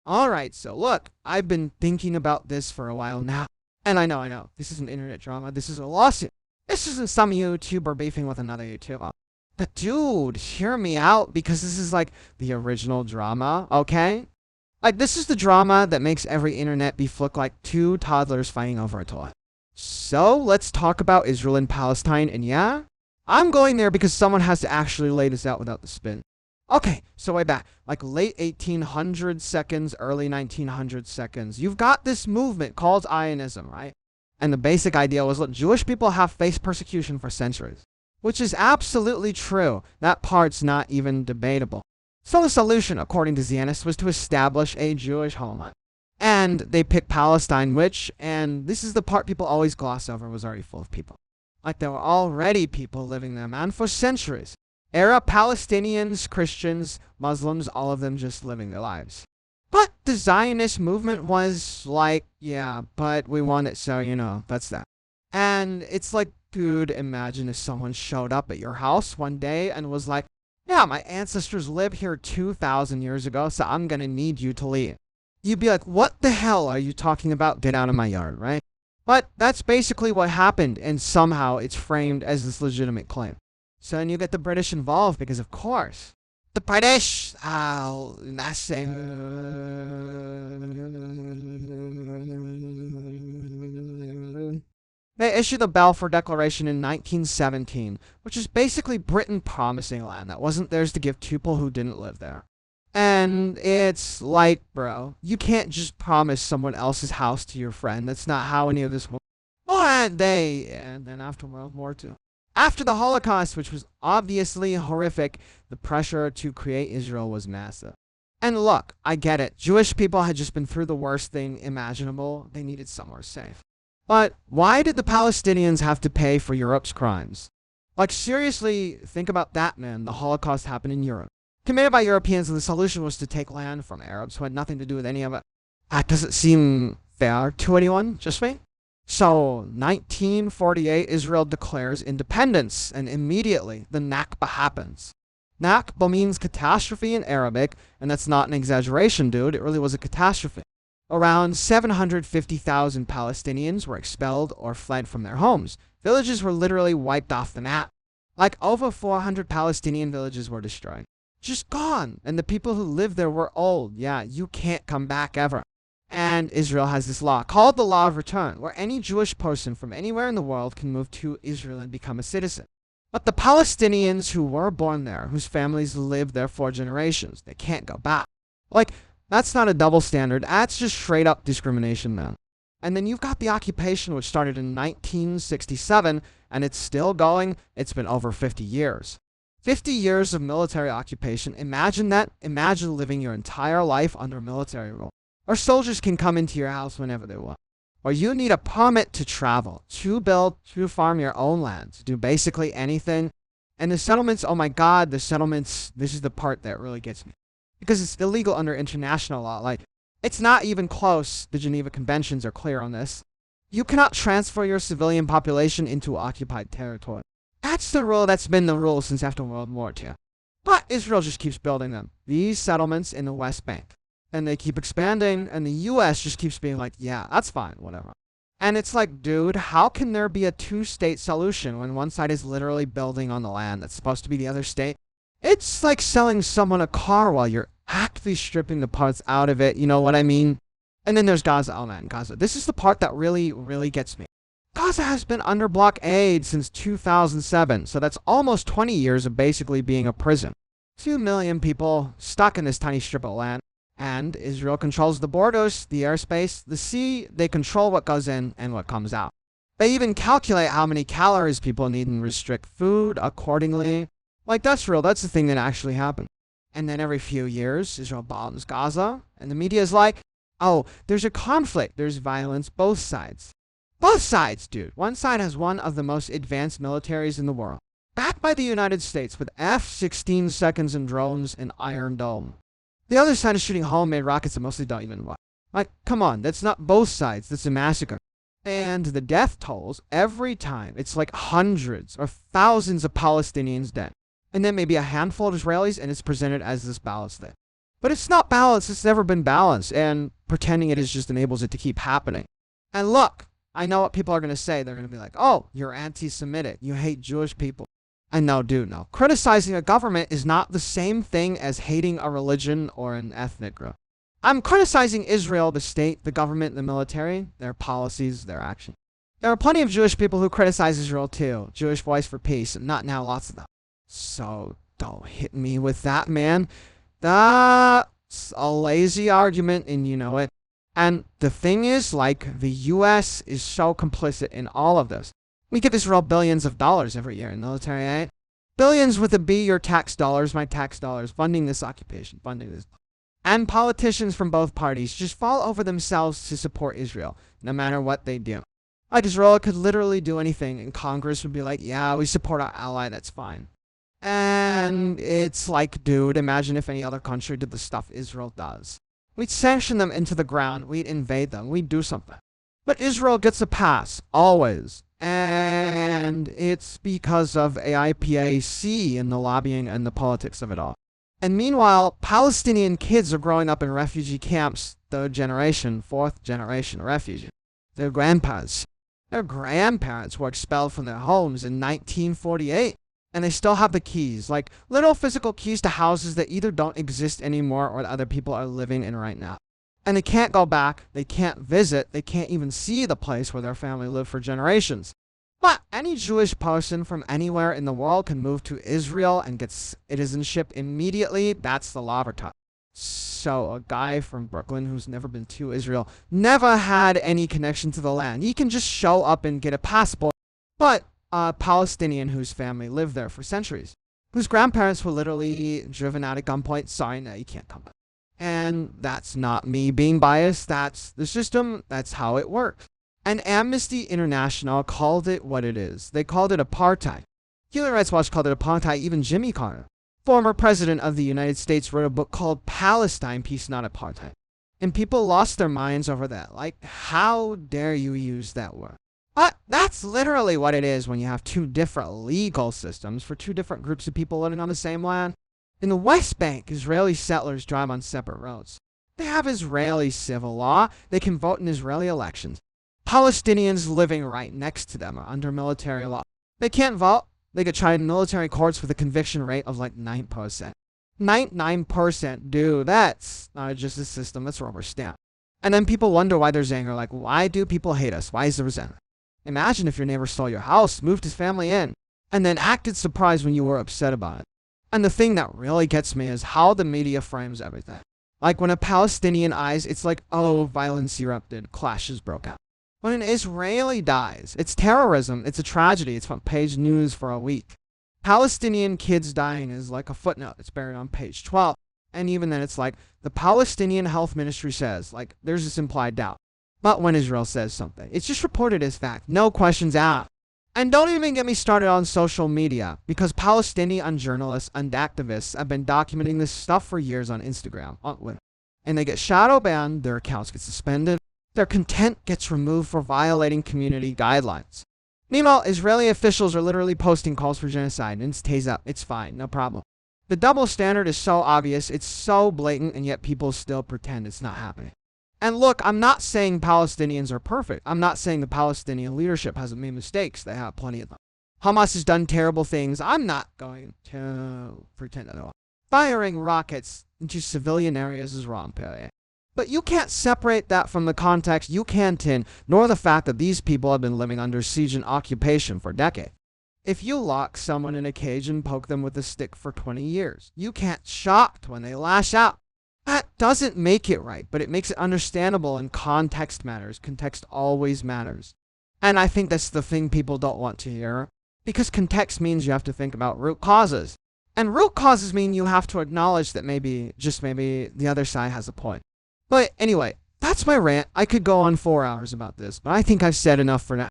Alright, so look, I've been thinking about this for a while now. And I know, this isn't internet drama, this is a lawsuit. This isn't some YouTuber beefing with another YouTuber. But dude, hear me out, because this is like the original drama, okay? Like, this is the drama that makes every internet beef look like two toddlers fighting over a toy. So, let's talk about Israel and Palestine, and yeah, I'm going there because someone has to actually lay this out without the spin. Okay, so way back, like late 1800 seconds, early 1900 seconds, you've got this movement called Zionism, right? And the basic idea was, look, Jewish people have faced persecution for centuries. Which is absolutely true. That part's not even debatable. So the solution, according to Zionists, was to establish a Jewish homeland. And they picked Palestine, which, and this is the part people always gloss over, was already full of people. Like, there were already people living there, man, for centuries. Arab Palestinians, Christians, Muslims, all of them just living their lives. But the Zionist movement was like, yeah, but we want it, so, that's that. And it's like, dude, imagine if someone showed up at your house one day and was like, yeah, my ancestors lived here 2,000 years ago, so I'm gonna need you to leave. You'd be like, what the hell are you talking about? Get out of my yard, right? But that's basically what happened, and somehow it's framed as this legitimate claim. So then you get the British involved, because of course, the British, they issued the Balfour Declaration in 1917, which is basically Britain promising land that wasn't theirs to give to people who didn't live there. And it's like, bro, you can't just promise someone else's house to your friend. That's not how any of this works. And then after World War II. After the Holocaust, which was obviously horrific, the pressure to create Israel was massive. And look, I get it. Jewish people had just been through the worst thing imaginable. They needed somewhere safe. But why did the Palestinians have to pay for Europe's crimes? Like, seriously, think about that, man. The Holocaust happened in Europe. Committed by Europeans, and the solution was to take land from Arabs who had nothing to do with any of it. That doesn't seem fair to anyone, just me. So, 1948, Israel declares independence, and immediately the Nakba happens. Nakba means catastrophe in Arabic, and that's not an exaggeration, dude. It really was a catastrophe. Around 750,000 Palestinians were expelled or fled from their homes. Villages were literally wiped off the map. Like, over 400 Palestinian villages were destroyed. Just gone. And the people who lived there were old. Yeah, you can't come back ever. And Israel has this law called the Law of Return, where any Jewish person from anywhere in the world can move to Israel and become a citizen. But the Palestinians who were born there, whose families lived there for generations, they can't go back. Like, that's not a double standard. That's just straight up discrimination, man. And then you've got the occupation, which started in 1967, and it's still going. It's been over 50 years. 50 years of military occupation. Imagine that. Imagine living your entire life under military rule. Or soldiers can come into your house whenever they want. Or you need a permit to travel, to build, to farm your own land, to do basically anything. And the settlements, oh my god, the settlements, this is the part that really gets me. Because it's illegal under international law. Like, it's not even close. The Geneva Conventions are clear on this. You cannot transfer your civilian population into occupied territory. That's the rule that's been the rule since after World War II. But Israel just keeps building them. These settlements in the West Bank. And they keep expanding, and the US just keeps being like, yeah, that's fine, whatever. And it's like, dude, how can there be a two-state solution when one side is literally building on the land that's supposed to be the other state? It's like selling someone a car while you're actively stripping the parts out of it, you know what I mean? And then there's Gaza. Oh man, Gaza. This is the part that really, really gets me. Gaza has been under blockade since 2007, so that's almost 20 years of basically being a prison. 2 million people stuck in this tiny strip of land. And Israel controls the borders, the airspace, the sea. They control what goes in and what comes out. They even calculate how many calories people need and restrict food accordingly. Like, that's real. That's the thing that actually happened. And then every few years, Israel bombs Gaza. And the media is like, oh, there's a conflict. There's violence. Both sides. Both sides, dude. One side has one of the most advanced militaries in the world. Backed by the United States with F-16 seconds and drones and Iron Dome. The other side is shooting homemade rockets that mostly don't even work. Like, come on, that's not both sides. That's a massacre. And the death tolls every time. It's like hundreds or thousands of Palestinians dead. And then maybe a handful of Israelis, and it's presented as this balanced thing. But it's not balanced. It's never been balanced. And pretending it is just enables it to keep happening. And look, I know what people are going to say. They're going to be like, oh, you're anti-Semitic. You hate Jewish people. And no, dude, no. Criticizing a government is not the same thing as hating a religion or an ethnic group. I'm criticizing Israel, the state, the government, the military, their policies, their actions. There are plenty of Jewish people who criticize Israel too. Jewish Voice for Peace, and not now, lots of them. So don't hit me with that, man. That's a lazy argument, and you know it. And the thing is, like, the U.S. is so complicit in all of this. We give Israel billions of dollars every year in military aid. Billions with a B, your tax dollars, my tax dollars, funding this occupation, funding this. And politicians from both parties just fall over themselves to support Israel, no matter what they do. Like, Israel could literally do anything, and Congress would be like, yeah, we support our ally, that's fine. And it's like, dude, imagine if any other country did the stuff Israel does. We'd sanction them into the ground, we'd invade them, we'd do something. But Israel gets a pass, always. And it's because of AIPAC and the lobbying and the politics of it all. And meanwhile, Palestinian kids are growing up in refugee camps, third generation, fourth generation refugees. Their grandparents were expelled from their homes in 1948. And they still have the keys, like little physical keys to houses that either don't exist anymore or that other people are living in right now. And they can't go back, they can't visit, they can't even see the place where their family lived for generations. But any Jewish person from anywhere in the world can move to Israel and get citizenship immediately. That's the law of our time. So a guy from Brooklyn who's never been to Israel, never had any connection to the land, he can just show up and get a passport. But a Palestinian whose family lived there for centuries, whose grandparents were literally driven out at gunpoint, sorry, no, you can't come back. And that's not me being biased, that's the system, that's how it works. And Amnesty International called it what it is. They called it apartheid. Human Rights Watch called it apartheid, even Jimmy Carter, former president of the United States, wrote a book called Palestine, Peace Not Apartheid. And people lost their minds over that. Like, how dare you use that word? But that's literally what it is when you have two different legal systems for two different groups of people living on the same land. In the West Bank, Israeli settlers drive on separate roads. They have Israeli civil law. They can vote in Israeli elections. Palestinians living right next to them are under military law. They can't vote. They get tried in military courts with a conviction rate of like 9%. 9%, dude, that's not just a system, that's rubber stamp. And then people wonder why there's anger, like, why do people hate us? Why is there resentment? Imagine if your neighbor stole your house, moved his family in, and then acted surprised when you were upset about it. And the thing that really gets me is how the media frames everything. Like when a Palestinian dies, it's like, oh, violence erupted, clashes broke out. When an Israeli dies, it's terrorism, it's a tragedy, it's front page news for a week. Palestinian kids dying is like a footnote, it's buried on page 12. And even then it's like, the Palestinian Health Ministry says, like, there's this implied doubt. But when Israel says something, it's just reported as fact, no questions asked. And don't even get me started on social media, because Palestinian journalists and activists have been documenting this stuff for years on Instagram, on Twitter. And they get shadow banned, their accounts get suspended, their content gets removed for violating community guidelines. Meanwhile, Israeli officials are literally posting calls for genocide, and it's tased up, it's fine, no problem. The double standard is so obvious, it's so blatant, and yet people still pretend it's not happening. And look, I'm not saying Palestinians are perfect. I'm not saying the Palestinian leadership hasn't made mistakes. They have plenty of them. Hamas has done terrible things. I'm not going to pretend at all. Firing rockets into civilian areas is wrong, period. But you can't separate that from the context you can't in, nor the fact that these people have been living under siege and occupation for decades. If you lock someone in a cage and poke them with a stick for 20 years, you can't be shocked when they lash out. That doesn't make it right, but it makes it understandable, and context matters. Context always matters. And I think that's the thing people don't want to hear, because context means you have to think about root causes. And root causes mean you have to acknowledge that maybe, just maybe, the other side has a point. But anyway, that's my rant. I could go on 4 hours about this, but I think I've said enough for now.